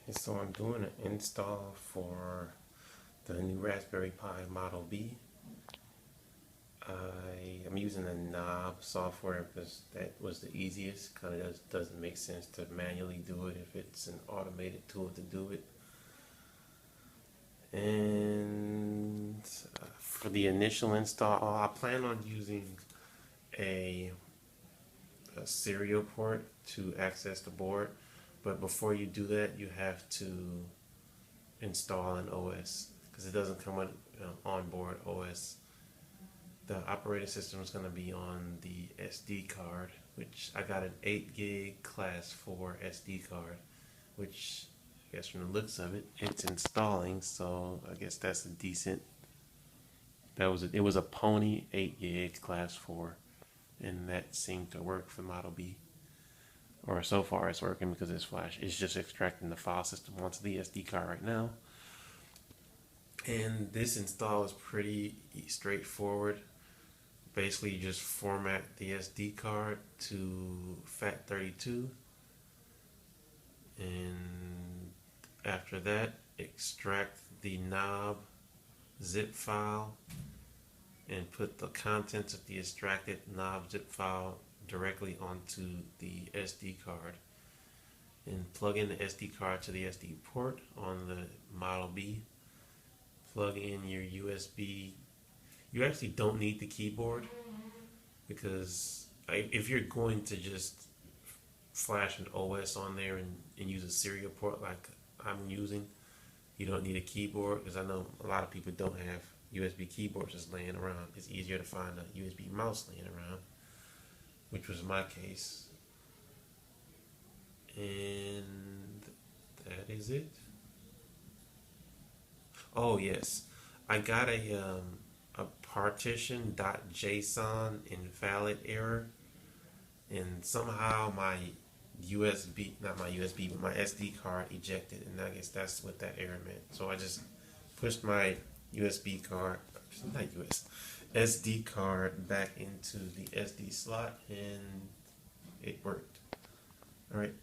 And so I'm doing an install for the new Raspberry Pi Model B. I'm using the NOOB software because that was the easiest. Kind of doesn't make sense to manually do it if it's an automated tool to do it. And for the initial install, I plan on using a serial port to access the board. But before you do that, you have to install an OS because it doesn't come with onboard OS. The operating system is going to be on the SD card, which I got an 8 gig class 4 SD card, which I guess from the looks of it, it's installing. So I guess that's a decent. It was a Pony 8 gig class 4, and that seemed to work for Model B. Or so far it's working because it's flash. It's just extracting the file system onto the SD card right now. And this install is pretty straightforward. Basically, you just format the SD card to FAT32, and after that, extract the NOOB zip file and put the contents of the extracted NOOB zip file directly onto the SD card, and plug in the SD card to the SD port on the Model B. Plug in your USB. You actually don't need the keyboard because if you're going to just flash an OS on there and use a serial port like I'm using, you don't need a keyboard, because I know a lot of people don't have USB keyboards just laying around. It's easier to find a USB mouse laying around, which was my case. And that is it. Oh yes, I got a partition.json invalid error, and somehow my USB, not my USB, but my SD card ejected, and I guess that's what that error meant. So I just pushed my USB card, not SD card back into the SD slot, and it worked. All right.